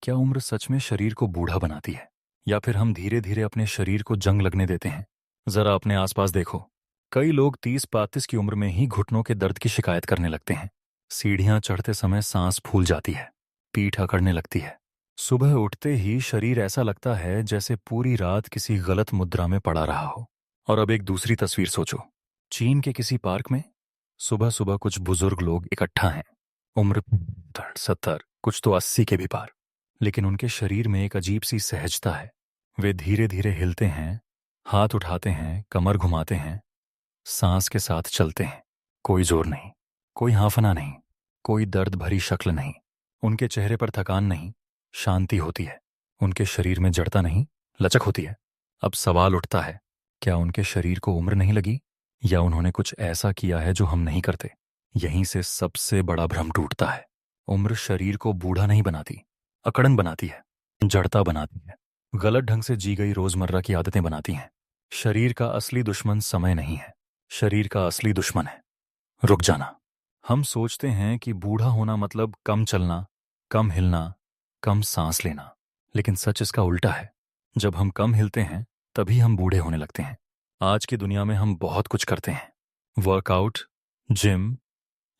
क्या उम्र सच में शरीर को बूढ़ा बनाती है, या फिर हम धीरे धीरे अपने शरीर को जंग लगने देते हैं? जरा अपने आसपास देखो। कई लोग 30-35 की उम्र में ही घुटनों के दर्द की शिकायत करने लगते हैं। सीढ़ियां चढ़ते समय सांस फूल जाती है, पीठ अकड़ने लगती है। सुबह उठते ही शरीर ऐसा लगता है जैसे पूरी रात किसी गलत मुद्रा में पड़ा रहा हो। और अब एक दूसरी तस्वीर सोचो। चीन के किसी पार्क में सुबह सुबह कुछ बुजुर्ग लोग इकट्ठा हैं। उम्र 70, कुछ तो 80 के भी पार। लेकिन उनके शरीर में एक अजीब सी सहजता है। वे धीरे धीरे हिलते हैं, हाथ उठाते हैं, कमर घुमाते हैं, सांस के साथ चलते हैं। कोई जोर नहीं, कोई हांफना नहीं, कोई दर्द भरी शक्ल नहीं। उनके चेहरे पर थकान नहीं, शांति होती है। उनके शरीर में जड़ता नहीं, लचक होती है। अब सवाल उठता है, क्या उनके शरीर को उम्र नहीं लगी, या उन्होंने कुछ ऐसा किया है जो हम नहीं करते? यहीं से सबसे बड़ा भ्रम टूटता है। उम्र शरीर को बूढ़ा नहीं बनाती, अकड़न बनाती है, जड़ता बनाती है, गलत ढंग से जी गई रोजमर्रा की आदतें बनाती हैं। शरीर का असली दुश्मन समय नहीं है, शरीर का असली दुश्मन है रुक जाना। हम सोचते हैं कि बूढ़ा होना मतलब कम चलना, कम हिलना, कम सांस लेना। लेकिन सच इसका उल्टा है। जब हम कम हिलते हैं तभी हम बूढ़े होने लगते हैं। आज की दुनिया में हम बहुत कुछ करते हैं, workout, gym,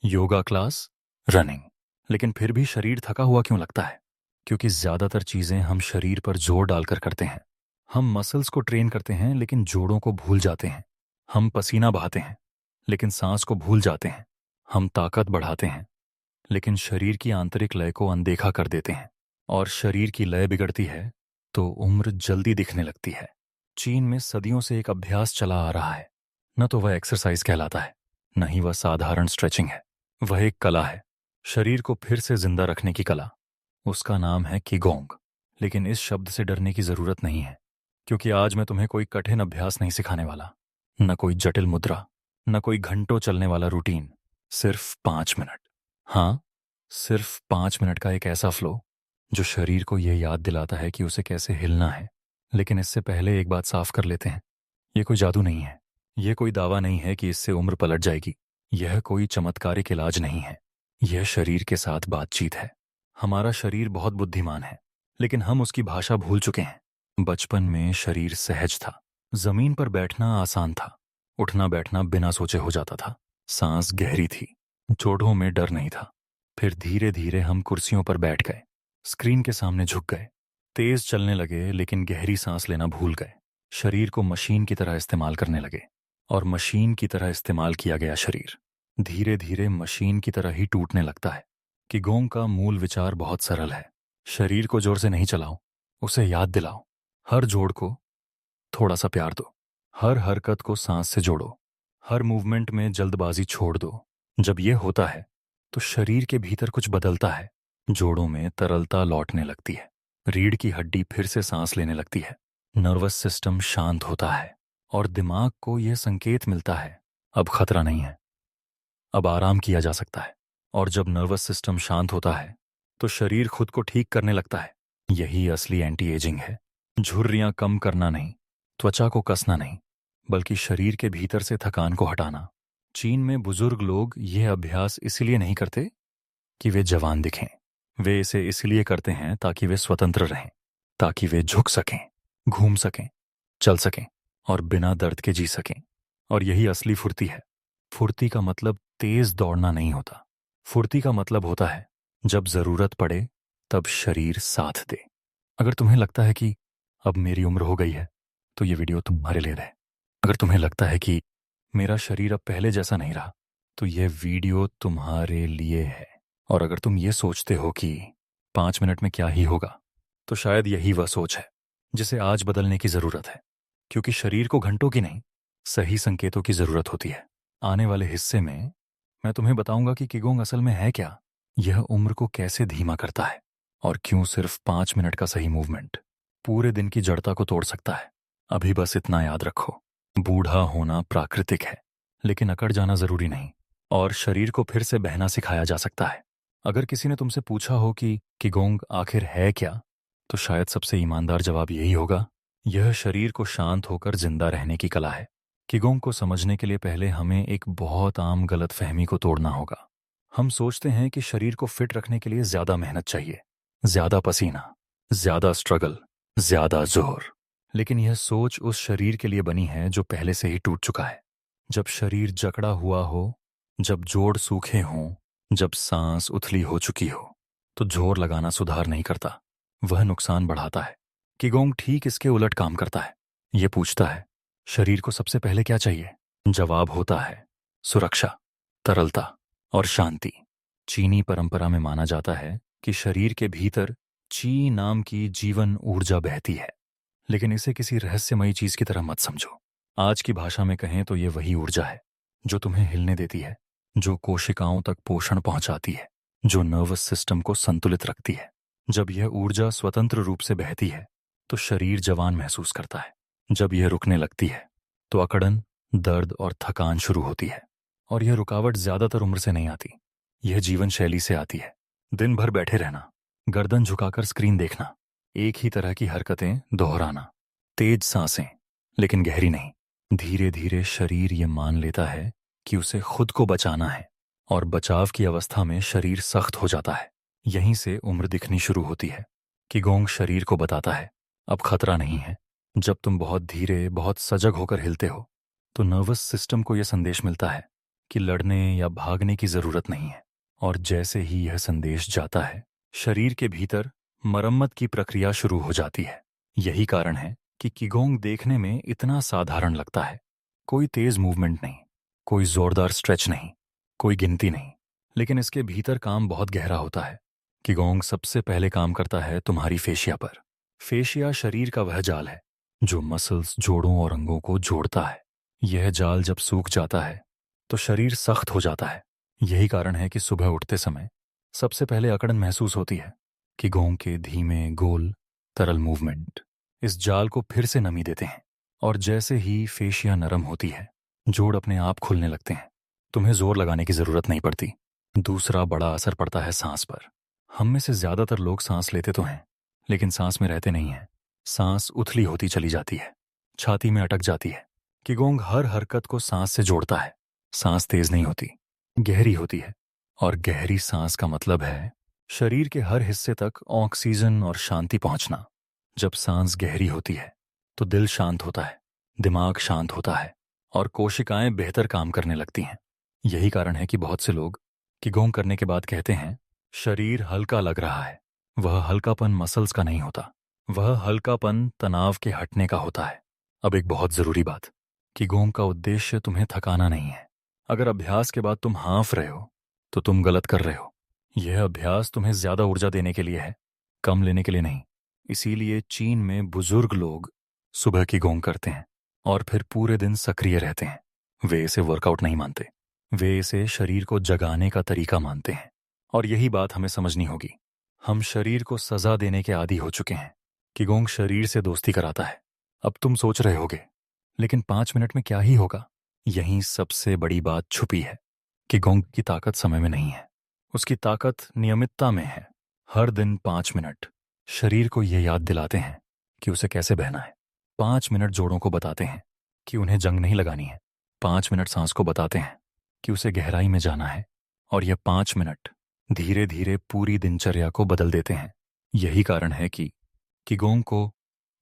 yoga class, running. लेकिन फिर भी शरीर थका हुआ क्यों लगता है? क्योंकि ज्यादातर चीजें हम शरीर पर जोर डालकर करते हैं। हम मसल्स को ट्रेन करते हैं लेकिन जोड़ों को भूल जाते हैं। हम पसीना बहाते हैं लेकिन सांस को भूल जाते हैं। हम ताकत बढ़ाते हैं लेकिन शरीर की आंतरिक लय को अनदेखा कर देते हैं। और शरीर की लय बिगड़ती है तो उम्र जल्दी दिखने लगती है। चीन में सदियों से एक अभ्यास चला आ रहा है। न तो वह एक्सरसाइज कहलाता है, न ही वह साधारण स्ट्रेचिंग है। वह एक कला है, शरीर को फिर से जिंदा रखने की कला। उसका नाम है किगोंग। लेकिन इस शब्द से डरने की जरूरत नहीं है, क्योंकि आज मैं तुम्हें कोई कठिन अभ्यास नहीं सिखाने वाला। न कोई जटिल मुद्रा, न कोई घंटों चलने वाला रूटीन। सिर्फ 5 मिनट। हाँ, सिर्फ 5 मिनट का एक ऐसा फ्लो जो शरीर को यह याद दिलाता है कि उसे कैसे हिलना है। लेकिन इससे पहले एक बात साफ कर लेते हैं। यह कोई जादू नहीं है, यह कोई दावा नहीं है कि इससे उम्र पलट जाएगी। यह कोई चमत्कारिक इलाज नहीं है। यह शरीर के साथ बातचीत है। हमारा शरीर बहुत बुद्धिमान है, लेकिन हम उसकी भाषा भूल चुके हैं। बचपन में शरीर सहज था। जमीन पर बैठना आसान था, उठना बैठना बिना सोचे हो जाता था। सांस गहरी थी, जोड़ों में डर नहीं था। फिर धीरे धीरे हम कुर्सियों पर बैठ गए, स्क्रीन के सामने झुक गए, तेज चलने लगे लेकिन गहरी सांस लेना भूल गए। शरीर को मशीन की तरह इस्तेमाल करने लगे, और मशीन की तरह इस्तेमाल किया गया शरीर धीरे धीरे मशीन की तरह ही टूटने लगता है। किगोंग का मूल विचार बहुत सरल है। शरीर को जोर से नहीं चलाओ, उसे याद दिलाओ। हर जोड़ को थोड़ा सा प्यार दो, हर हरकत को सांस से जोड़ो, हर मूवमेंट में जल्दबाजी छोड़ दो। जब ये होता है तो शरीर के भीतर कुछ बदलता है। जोड़ों में तरलता लौटने लगती है, रीढ़ की हड्डी फिर से सांस लेने लगती है, नर्वस सिस्टम शांत होता है, और दिमाग को यह संकेत मिलता है अब खतरा नहीं है, अब आराम किया जा सकता है। और जब नर्वस सिस्टम शांत होता है तो शरीर खुद को ठीक करने लगता है। यही असली एंटी एजिंग है। झुर्रियां कम करना नहीं, त्वचा को कसना नहीं, बल्कि शरीर के भीतर से थकान को हटाना। चीन में बुजुर्ग लोग यह अभ्यास इसलिए नहीं करते कि वे जवान दिखें। वे इसे इसलिए करते हैं ताकि वे स्वतंत्र रहें, ताकि वे झुक सकें, घूम सकें, चल सकें, और बिना दर्द के जी सकें। और यही असली फुर्ती है। फुर्ती का मतलब तेज दौड़ना नहीं होता। फुर्ती का मतलब होता है जब जरूरत पड़े तब शरीर साथ दे। अगर तुम्हें लगता है कि अब मेरी उम्र हो गई है तो ये वीडियो तुम्हारे लिए है। अगर तुम्हें लगता है कि मेरा शरीर अब पहले जैसा नहीं रहा तो यह वीडियो तुम्हारे लिए है। और अगर तुम ये सोचते हो कि 5 मिनट में क्या ही होगा, तो शायद यही वह सोच है जिसे आज बदलने की जरूरत है। क्योंकि शरीर को घंटों की नहीं, सही संकेतों की जरूरत होती है। आने वाले हिस्से में मैं तुम्हें बताऊंगा कि किगोंग असल में है क्या, यह उम्र को कैसे धीमा करता है, और क्यों सिर्फ 5 मिनट का सही मूवमेंट पूरे दिन की जड़ता को तोड़ सकता है। अभी बस इतना याद रखो, बूढ़ा होना प्राकृतिक है, लेकिन अकड़ जाना जरूरी नहीं। और शरीर को फिर से बहना सिखाया जा सकता है। अगर किसी ने तुमसे पूछा हो कि किगोंग आखिर है क्या, तो शायद सबसे ईमानदार जवाब यही होगा, यह शरीर को शांत होकर जिंदा रहने की कला है। किगोंग को समझने के लिए पहले हमें एक बहुत आम गलतफहमी को तोड़ना होगा। हम सोचते हैं कि शरीर को फिट रखने के लिए ज्यादा मेहनत चाहिए, ज्यादा पसीना, ज्यादा स्ट्रगल, ज्यादा जोर। लेकिन यह सोच उस शरीर के लिए बनी है जो पहले से ही टूट चुका है। जब शरीर जकड़ा हुआ हो, जब जोड़ सूखे हों, जब सांस उथली हो चुकी हो, तो जोर लगाना सुधार नहीं करता, वह नुकसान बढ़ाता है। किगोंग ठीक इसके उलट काम करता है। यह पूछता है, शरीर को सबसे पहले क्या चाहिए? जवाब होता है, सुरक्षा, तरलता और शांति। चीनी परंपरा में माना जाता है कि शरीर के भीतर ची नाम की जीवन ऊर्जा बहती है। लेकिन इसे किसी रहस्यमयी चीज की तरह मत समझो। आज की भाषा में कहें तो ये वही ऊर्जा है जो तुम्हें हिलने देती है, जो कोशिकाओं तक पोषण पहुंचाती है, जो नर्वस सिस्टम को संतुलित रखती है। जब यह ऊर्जा स्वतंत्र रूप से बहती है तो शरीर जवान महसूस करता है। जब यह रुकने लगती है तो अकड़न, दर्द और थकान शुरू होती है। और यह रुकावट ज्यादातर उम्र से नहीं आती, यह जीवन शैली से आती है। दिन भर बैठे रहना, गर्दन झुकाकर स्क्रीन देखना, एक ही तरह की हरकतें दोहराना, तेज सांसें लेकिन गहरी नहीं। धीरे धीरे शरीर ये मान लेता है कि उसे खुद को बचाना है, और बचाव की अवस्था में शरीर सख्त हो जाता है। यहीं से उम्र दिखनी शुरू होती है। किगोंग शरीर को बताता है, अब खतरा नहीं है। जब तुम बहुत धीरे, बहुत सजग होकर हिलते हो तो नर्वस सिस्टम को यह संदेश मिलता है कि लड़ने या भागने की जरूरत नहीं है। और जैसे ही यह संदेश जाता है, शरीर के भीतर मरम्मत की प्रक्रिया शुरू हो जाती है। यही कारण है कि किगोंग देखने में इतना साधारण लगता है। कोई तेज मूवमेंट नहीं, कोई जोरदार स्ट्रेच नहीं, कोई गिनती नहीं, लेकिन इसके भीतर काम बहुत गहरा होता है। किगोंग सबसे पहले काम करता है तुम्हारी फेशिया पर। फेशिया शरीर का वह जाल है जो मसल्स, जोड़ों और अंगों को जोड़ता है। यह जाल जब सूख जाता है तो शरीर सख्त हो जाता है। यही कारण है कि सुबह उठते समय सबसे पहले अकड़न महसूस होती है। किगोंग के धीमे, गोल, तरल मूवमेंट इस जाल को फिर से नमी देते हैं। और जैसे ही फेशिया नरम होती है, जोड़ अपने आप खुलने लगते हैं। तुम्हें जोर लगाने की जरूरत नहीं पड़ती। दूसरा बड़ा असर पड़ता है सांस पर। हम में से ज्यादातर लोग सांस लेते तो हैं, लेकिन सांस में रहते नहीं हैं। सांस उथली होती चली जाती है, छाती में अटक जाती है। किगोंग हर हरकत को सांस से जोड़ता है। सांस तेज नहीं होती, गहरी होती है। और गहरी सांस का मतलब है शरीर के हर हिस्से तक ऑक्सीजन और शांति पहुंचना। जब सांस गहरी होती है तो दिल शांत होता है, दिमाग शांत होता है और कोशिकाएं बेहतर काम करने लगती हैं। यही कारण है कि बहुत से लोग किगोंग करने के बाद कहते हैं, शरीर हल्का लग रहा है। वह हल्कापन मसल्स का नहीं होता, वह हल्कापन तनाव के हटने का होता है। अब एक बहुत जरूरी बात, किगोंग का उद्देश्य तुम्हें थकाना नहीं है। अगर अभ्यास के बाद तुम हाँफ रहे हो तो तुम गलत कर रहे हो। यह अभ्यास तुम्हें ज्यादा ऊर्जा देने के लिए है, कम लेने के लिए नहीं। इसीलिए चीन में बुजुर्ग लोग सुबह किगोंग करते हैं और फिर पूरे दिन सक्रिय रहते हैं। वे इसे वर्कआउट नहीं मानते, वे इसे शरीर को जगाने का तरीका मानते हैं। और यही बात हमें समझनी होगी। हम शरीर को सजा देने के आदी हो चुके हैं। किगोंग शरीर से दोस्ती कराता है। अब तुम सोच रहे होगे, लेकिन 5 मिनट में क्या ही होगा? यहीं सबसे बड़ी बात छुपी है। किगोंग की ताकत समय में नहीं है, उसकी ताकत नियमितता में है। हर दिन 5 मिनट शरीर को यह याद दिलाते हैं कि उसे कैसे बहना है। 5 मिनट जोड़ों को बताते हैं कि उन्हें जंग नहीं लगानी है। 5 मिनट सांस को बताते हैं कि उसे गहराई में जाना है। और यह 5 मिनट धीरे धीरे पूरी दिनचर्या को बदल देते हैं। यही कारण है कि किगोंग को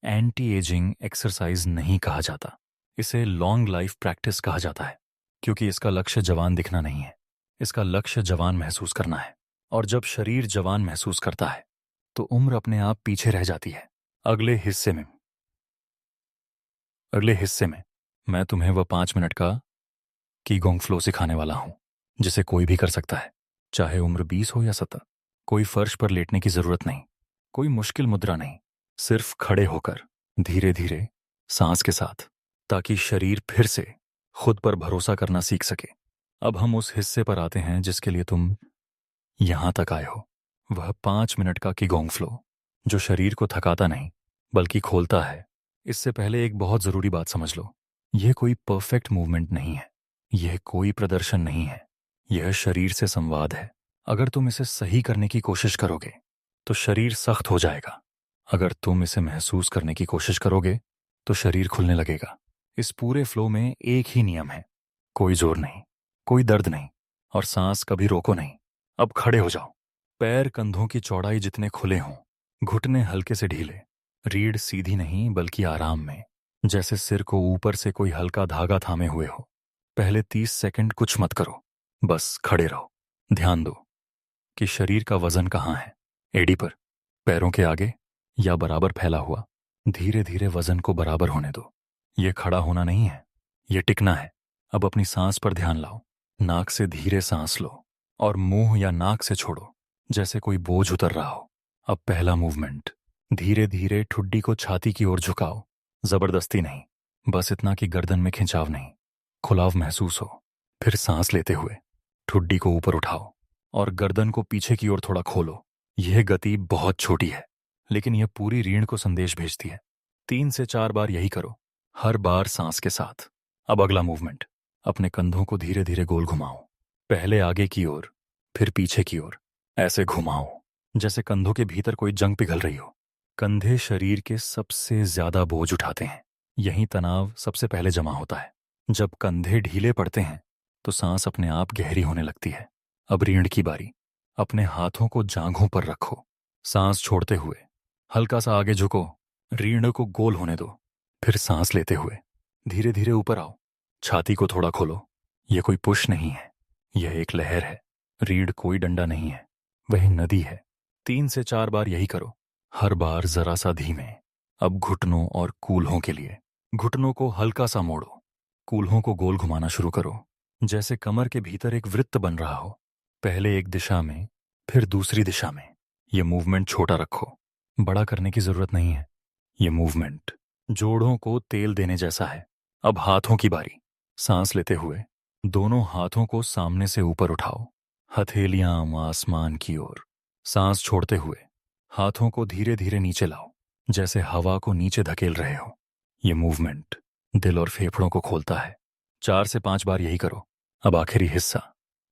एंटी एजिंग एक्सरसाइज नहीं कहा जाता, इसे लॉन्ग लाइफ प्रैक्टिस कहा जाता है। क्योंकि इसका लक्ष्य जवान दिखना नहीं है, इसका लक्ष्य जवान महसूस करना है। और जब शरीर जवान महसूस करता है तो उम्र अपने आप पीछे रह जाती है। अगले हिस्से में मैं तुम्हें वह 5 मिनट का किगोंग फ्लो सिखाने वाला हूं, जिसे कोई भी कर सकता है, चाहे उम्र 20 हो या 70। कोई फर्श पर लेटने की जरूरत नहीं, कोई मुश्किल मुद्रा नहीं, सिर्फ खड़े होकर धीरे धीरे सांस के साथ, ताकि शरीर फिर से खुद पर भरोसा करना सीख सके। अब हम उस हिस्से पर आते हैं जिसके लिए तुम यहां तक आए हो। वह 5 मिनट का किगोंग फ्लो जो शरीर को थकाता नहीं बल्कि खोलता है। इससे पहले एक बहुत जरूरी बात समझ लो, यह कोई परफेक्ट मूवमेंट नहीं है, यह कोई प्रदर्शन नहीं है, यह शरीर से संवाद है। अगर तुम इसे सही करने की कोशिश करोगे तो शरीर सख्त हो जाएगा। अगर तुम इसे महसूस करने की कोशिश करोगे तो शरीर खुलने लगेगा। इस पूरे फ्लो में एक ही नियम है, कोई जोर नहीं, कोई दर्द नहीं, और सांस कभी रोको नहीं। अब खड़े हो जाओ, पैर कंधों की चौड़ाई जितने खुले हों, घुटने हल्के से ढीले, रीढ़ सीधी नहीं बल्कि आराम में, जैसे सिर को ऊपर से कोई हल्का धागा थामे हुए हो। पहले 30 सेकंड कुछ मत करो, बस खड़े रहो। ध्यान दो कि शरीर का वजन कहाँ है, एड़ी पर, पैरों के आगे या बराबर फैला हुआ। धीरे धीरे वजन को बराबर होने दो। ये खड़ा होना नहीं है, ये टिकना है। अब अपनी सांस पर ध्यान लाओ। नाक से धीरे सांस लो और मुंह या नाक से छोड़ो, जैसे कोई बोझ उतर रहा हो। अब पहला मूवमेंट, धीरे धीरे ठुड्डी को छाती की ओर झुकाओ। जबरदस्ती नहीं, बस इतना कि गर्दन में खिंचाव नहीं, खुलाव महसूस हो। फिर सांस लेते हुए ठुड्डी को ऊपर उठाओ और गर्दन को पीछे की ओर थोड़ा खोलो। यह गति बहुत छोटी है, लेकिन यह पूरी रीढ़ को संदेश भेजती है। 3 से 4 बार यही करो, हर बार सांस के साथ। अब अगला मूवमेंट, अपने कंधों को धीरे धीरे गोल घुमाओ। पहले आगे की ओर, फिर पीछे की ओर, ऐसे घुमाओ जैसे कंधों के भीतर कोई जंग पिघल रही हो। कंधे शरीर के सबसे ज्यादा बोझ उठाते हैं। यही तनाव सबसे पहले जमा होता है। जब कंधे ढीले पड़ते हैं तो सांस अपने आप गहरी होने लगती है। अब रीढ़ की बारी। अपने हाथों को जांघों पर रखो। सांस छोड़ते हुए हल्का सा आगे झुको, रीढ़ को गोल होने दो। फिर सांस लेते हुए धीरे धीरे ऊपर आओ। छाती को थोड़ा खोलो। यह कोई पुश नहीं है, यह एक लहर है। रीढ़ कोई डंडा नहीं है, वह नदी है। 3 से 4 बार यही करो, हर बार जरा सा धीमे। अब घुटनों और कूल्हों के लिए। घुटनों को हल्का सा मोड़ो, कूल्हों को गोल घुमाना शुरू करो, जैसे कमर के भीतर एक वृत्त बन रहा हो। पहले एक दिशा में, फिर दूसरी दिशा में। यह मूवमेंट छोटा रखो, बड़ा करने की जरूरत नहीं है। यह मूवमेंट जोड़ों को तेल देने जैसा है। अब हाथों की बारी। सांस लेते हुए दोनों हाथों को सामने से ऊपर उठाओ, हथेलियां आसमान की ओर। सांस छोड़ते हुए हाथों को धीरे धीरे नीचे लाओ, जैसे हवा को नीचे धकेल रहे हो। यह मूवमेंट दिल और फेफड़ों को खोलता है। 4 से 5 बार यही करो। अब आखिरी हिस्सा,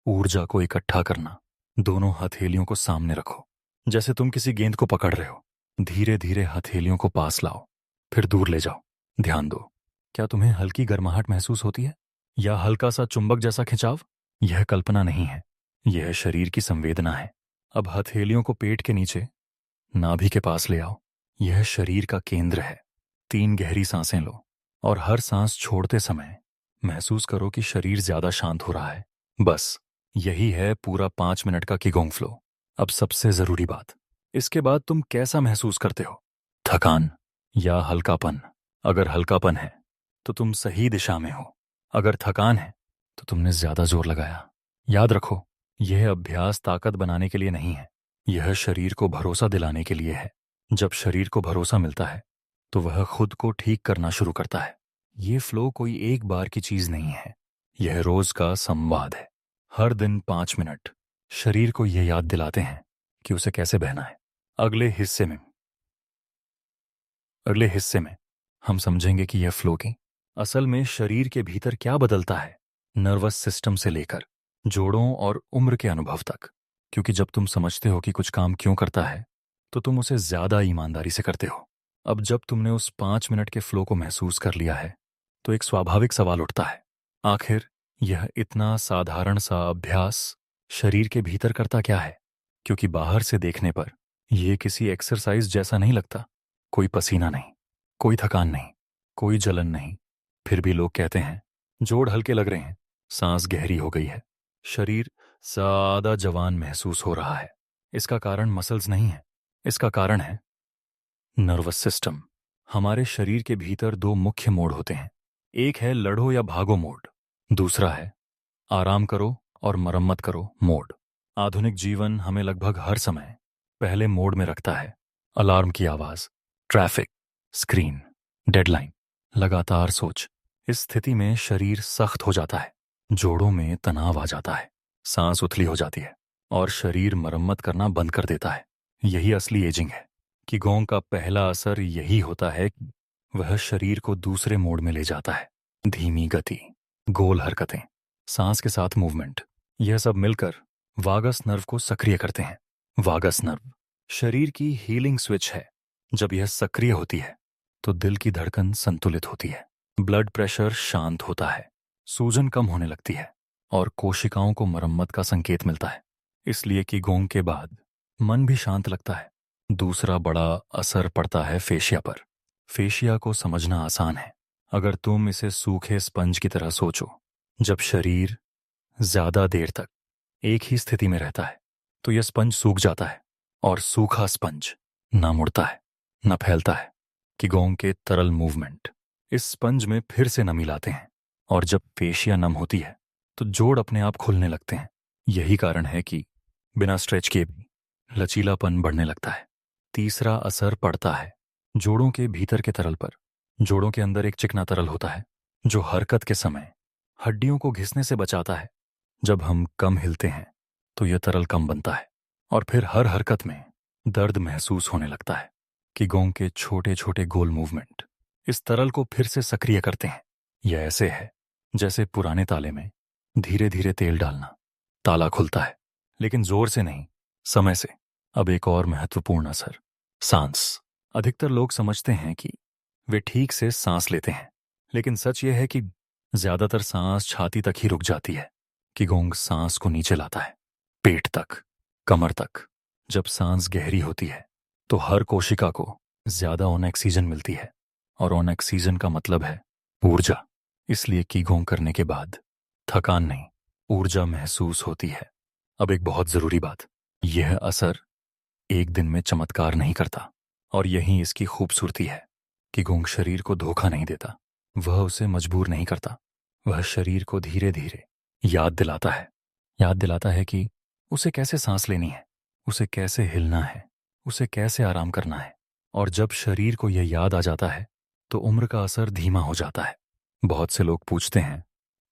ऊर्जा को इकट्ठा करना। दोनों हथेलियों को सामने रखो, जैसे तुम किसी गेंद को पकड़ रहे हो। धीरे धीरे हथेलियों को पास लाओ, फिर दूर ले जाओ। ध्यान दो, क्या तुम्हें हल्की गर्माहट महसूस होती है या हल्का सा चुंबक जैसा खिंचाव? यह कल्पना नहीं है, यह शरीर की संवेदना है। अब हथेलियों को पेट के नीचे, नाभि के पास ले आओ। यह शरीर का केंद्र है। 3 गहरी सांसें लो और हर सांस छोड़ते समय महसूस करो कि शरीर ज्यादा शांत हो रहा है। बस यही है पूरा 5 मिनट का किगोंग फ्लो। अब सबसे जरूरी बात, इसके बाद तुम कैसा महसूस करते हो? थकान या हल्कापन? अगर हल्कापन है तो तुम सही दिशा में हो, अगर थकान है तो तुमने ज्यादा जोर लगाया। याद रखो, यह अभ्यास ताकत बनाने के लिए नहीं है, यह शरीर को भरोसा दिलाने के लिए है। जब शरीर को भरोसा मिलता है तो वह खुद को ठीक करना शुरू करता है। ये फ्लो कोई एक बार की चीज नहीं है, यह रोज का संवाद है। हर दिन 5 मिनट शरीर को यह याद दिलाते हैं कि उसे कैसे बहना है। अगले हिस्से में हम समझेंगे कि यह फ्लो की असल में शरीर के भीतर क्या बदलता है, नर्वस सिस्टम से लेकर जोड़ों और उम्र के अनुभव तक। क्योंकि जब तुम समझते हो कि कुछ काम क्यों करता है तो तुम उसे ज्यादा ईमानदारी से करते हो। अब जब तुमने उस 5 मिनट के फ्लो को महसूस कर लिया है तो एक स्वाभाविक सवाल उठता है, आखिर यह इतना साधारण सा अभ्यास शरीर के भीतर करता क्या है? क्योंकि बाहर से देखने पर यह किसी एक्सरसाइज जैसा नहीं लगता। कोई पसीना नहीं, कोई थकान नहीं, कोई जलन नहीं। फिर भी लोग कहते हैं जोड़ हल्के लग रहे हैं, सांस गहरी हो गई है, शरीर ज्यादा जवान महसूस हो रहा है। इसका कारण मसल्स नहीं है, इसका कारण है नर्वस सिस्टम। हमारे शरीर के भीतर 2 मुख्य मोड होते हैं। एक है लड़ो या भागो मोड, दूसरा है आराम करो और मरम्मत करो मोड। आधुनिक जीवन हमें लगभग हर समय पहले मोड में रखता है। अलार्म की आवाज, ट्रैफिक, स्क्रीन, डेडलाइन, लगातार सोच। इस स्थिति में शरीर सख्त हो जाता है, जोड़ों में तनाव आ जाता है, सांस उथली हो जाती है और शरीर मरम्मत करना बंद कर देता है। यही असली एजिंग है। किगोंग का पहला असर यही होता है कि वह शरीर को दूसरे मोड में ले जाता है। धीमी गति, गोल हरकतें, सांस के साथ मूवमेंट, यह सब मिलकर वागस नर्व को सक्रिय करते हैं। वागस नर्व शरीर की हीलिंग स्विच है। जब यह सक्रिय होती है तो दिल की धड़कन संतुलित होती है, ब्लड प्रेशर शांत होता है, सूजन कम होने लगती है और कोशिकाओं को मरम्मत का संकेत मिलता है। इसलिए किगोंग के बाद मन भी शांत लगता है। दूसरा बड़ा असर पड़ता है फेशिया पर। फेशिया को समझना आसान है। अगर तुम इसे सूखे स्पंज की तरह सोचो, जब शरीर ज्यादा देर तक एक ही स्थिति में रहता है तो यह स्पंज सूख जाता है, और सूखा स्पंज ना मुड़ता है न फैलता है। कीगोंग के तरल मूवमेंट इस स्पंज में फिर से नमी लाते हैं, और जब फेशिया नम होती है तो जोड़ अपने आप खुलने लगते हैं। यही कारण है कि बिना स्ट्रेच किए भी लचीलापन बढ़ने लगता है। तीसरा असर पड़ता है जोड़ों के भीतर के तरल पर। जोड़ों के अंदर एक चिकना तरल होता है जो हरकत के समय हड्डियों को घिसने से बचाता है। जब हम कम हिलते हैं तो यह तरल कम बनता है, और फिर हर हरकत में दर्द महसूस होने लगता है। कीगोंग के छोटे छोटे गोल मूवमेंट इस तरल को फिर से सक्रिय करते हैं। यह ऐसे है जैसे पुराने ताले में धीरे धीरे तेल डालना। ताला खुलता है, लेकिन जोर से नहीं, समय से। अब एक और महत्वपूर्ण असर, सांस। अधिकतर लोग समझते हैं कि वे ठीक से सांस लेते हैं, लेकिन सच यह है कि ज्यादातर सांस छाती तक ही रुक जाती है। कीगोंग सांस को नीचे लाता है, पेट तक, कमर तक। जब सांस गहरी होती है तो हर कोशिका को ज्यादा ऑक्सीजन मिलती है, और ऑक्सीजन का मतलब है ऊर्जा। इसलिए कीगोंग करने के बाद थकान नहीं, ऊर्जा महसूस होती है। अब एक बहुत जरूरी बात, यह असर एक दिन में चमत्कार नहीं करता, और यही इसकी खूबसूरती है। कीगोंग शरीर को धोखा नहीं देता, वह उसे मजबूर नहीं करता। वह शरीर को धीरे धीरे याद दिलाता है कि उसे कैसे सांस लेनी है, उसे कैसे हिलना है, उसे कैसे आराम करना है। और जब शरीर को यह याद आ जाता है तो उम्र का असर धीमा हो जाता है। बहुत से लोग पूछते हैं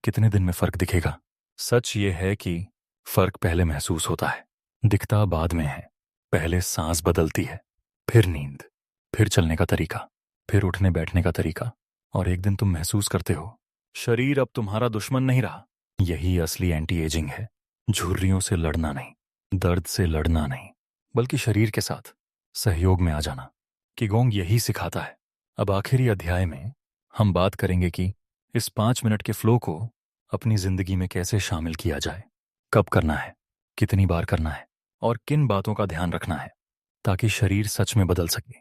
कितने दिन में फर्क दिखेगा। सच ये है कि फर्क पहले महसूस होता है, दिखता बाद में है। पहले सांस बदलती है, फिर नींद, फिर चलने का तरीका, फिर उठने बैठने का तरीका, और एक दिन तुम महसूस करते हो शरीर अब तुम्हारा दुश्मन नहीं रहा। यही असली एंटी एजिंग है। झुर्रियों से लड़ना नहीं, दर्द से लड़ना नहीं, बल्कि शरीर के साथ सहयोग में आ जाना। कीगोंग यही सिखाता है। अब आखिरी अध्याय में हम बात करेंगे कि इस 5 मिनट के फ्लो को अपनी जिंदगी में कैसे शामिल किया जाए, कब करना है, कितनी बार करना है, और किन बातों का ध्यान रखना है ताकि शरीर सच में बदल सके,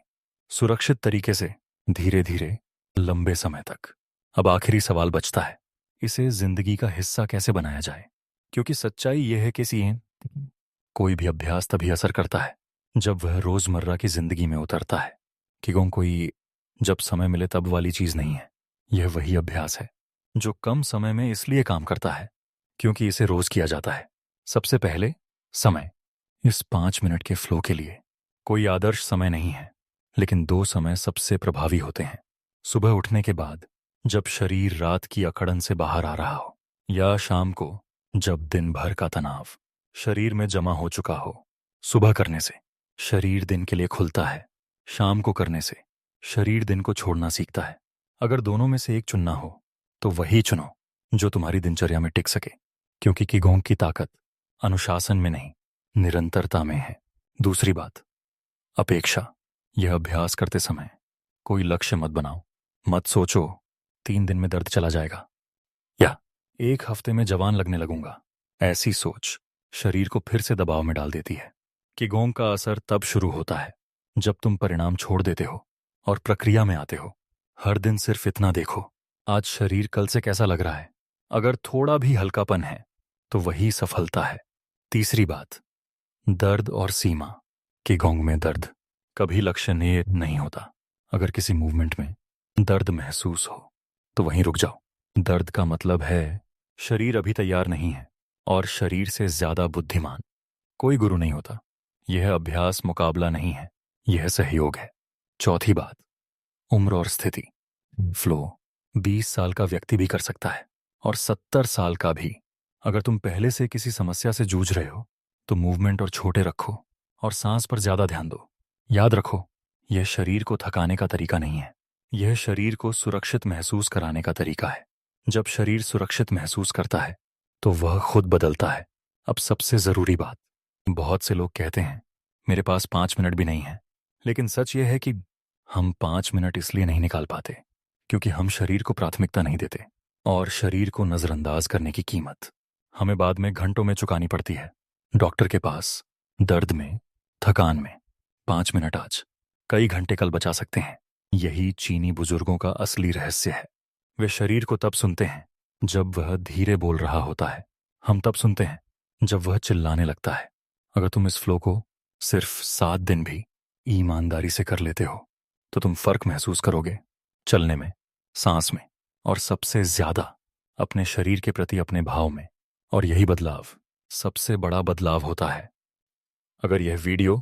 सुरक्षित तरीके से, धीरे धीरे, लंबे समय तक। अब आखिरी सवाल बचता है, इसे जिंदगी का हिस्सा कैसे बनाया जाए? क्योंकि सच्चाई यह है कि कोई भी अभ्यास तभी असर करता है जब वह रोजमर्रा की जिंदगी में उतरता है। कीगोंग कोई जब समय मिले तब वाली चीज नहीं है। यह वही अभ्यास है जो कम समय में इसलिए काम करता है क्योंकि इसे रोज किया जाता है। सबसे पहले, समय। इस 5 मिनट के फ्लो के लिए कोई आदर्श समय नहीं है, लेकिन 2 समय सबसे प्रभावी होते हैं। सुबह उठने के बाद, जब शरीर रात की अकड़न से बाहर आ रहा हो, या शाम को जब दिन भर का तनाव शरीर में जमा हो चुका हो। सुबह करने से शरीर दिन के लिए खुलता है, शाम को करने से शरीर दिन को छोड़ना सीखता है। अगर दोनों में से एक चुनना हो तो वही चुनो जो तुम्हारी दिनचर्या में टिक सके, क्योंकि कीगोंग की ताकत अनुशासन में नहीं, निरंतरता में है। दूसरी बात, अपेक्षा। यह अभ्यास करते समय कोई लक्ष्य मत बनाओ। मत सोचो 3 दिन में दर्द चला जाएगा या 1 हफ्ते में जवान लगने लगूंगा। ऐसी सोच शरीर को फिर से दबाव में डाल देती है। कीगोंग का असर तब शुरू होता है जब तुम परिणाम छोड़ देते हो और प्रक्रिया में आते हो। हर दिन सिर्फ इतना देखो, आज शरीर कल से कैसा लग रहा है। अगर थोड़ा भी हल्कापन है तो वही सफलता है। तीसरी बात, दर्द और सीमा। कीगोंग में दर्द कभी लक्षणीय नहीं होता। अगर किसी मूवमेंट में दर्द महसूस हो तो वहीं रुक जाओ। दर्द का मतलब है शरीर अभी तैयार नहीं है, और शरीर से ज्यादा बुद्धिमान कोई गुरु नहीं होता। यह अभ्यास मुकाबला नहीं है, यह सहयोग है। चौथी बात, उम्र और स्थिति। फ्लो 20 साल का व्यक्ति भी कर सकता है, और 70 साल का भी। अगर तुम पहले से किसी समस्या से जूझ रहे हो तो मूवमेंट और छोटे रखो, और सांस पर ज्यादा ध्यान दो। याद रखो, यह शरीर को थकाने का तरीका नहीं है, यह शरीर को सुरक्षित महसूस कराने का तरीका है। जब शरीर सुरक्षित महसूस करता है तो वह खुद बदलता है। अब सबसे जरूरी बात, बहुत से लोग कहते हैं मेरे पास 5 मिनट भी नहीं है, लेकिन सच यह है कि हम 5 मिनट इसलिए नहीं निकाल पाते क्योंकि हम शरीर को प्राथमिकता नहीं देते, और शरीर को नजरअंदाज करने की कीमत हमें बाद में घंटों में चुकानी पड़ती है। डॉक्टर के पास, दर्द में, थकान में 5 मिनट आज, कई घंटे कल बचा सकते हैं। यही चीनी बुजुर्गों का असली रहस्य है। वे शरीर को तब सुनते हैं जब वह धीरे बोल रहा होता है। हम तब सुनते हैं जब वह चिल्लाने लगता है। अगर तुम इस फ्लो को सिर्फ 7 दिन भी ईमानदारी से कर लेते हो तो तुम फर्क महसूस करोगे, चलने में, सांस में, और सबसे ज्यादा अपने शरीर के प्रति अपने भाव में। और यही बदलाव सबसे बड़ा बदलाव होता है। अगर यह वीडियो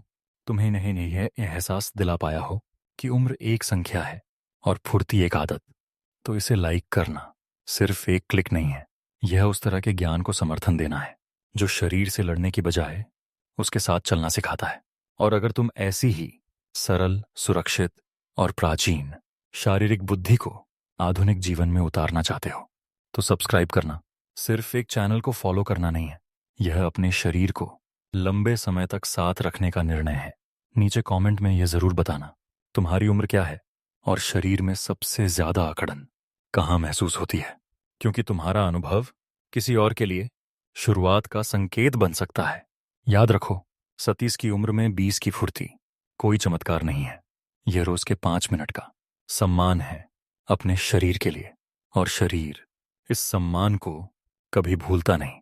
तुम्हें नहीं है एहसास दिला पाया हो कि उम्र एक संख्या है और फुर्ती एक आदत, तो इसे लाइक करना सिर्फ एक क्लिक नहीं है। यह उस तरह के ज्ञान को समर्थन देना है जो शरीर से लड़ने की बजाय उसके साथ चलना सिखाता है। और अगर तुम ऐसी ही सरल, सुरक्षित और प्राचीन शारीरिक बुद्धि को आधुनिक जीवन में उतारना चाहते हो तो सब्सक्राइब करना सिर्फ एक चैनल को फॉलो करना नहीं है, यह अपने शरीर को लंबे समय तक साथ रखने का निर्णय है। नीचे कमेंट में यह जरूर बताना तुम्हारी उम्र क्या है और शरीर में सबसे ज्यादा अकड़न कहाँ महसूस होती है, क्योंकि तुम्हारा अनुभव किसी और के लिए शुरुआत का संकेत बन सकता है। याद रखो, 37 की उम्र में 20 की फुर्ती कोई चमत्कार नहीं है। यह रोज के 5 मिनट का सम्मान है अपने शरीर के लिए, और शरीर इस सम्मान को कभी भूलता नहीं।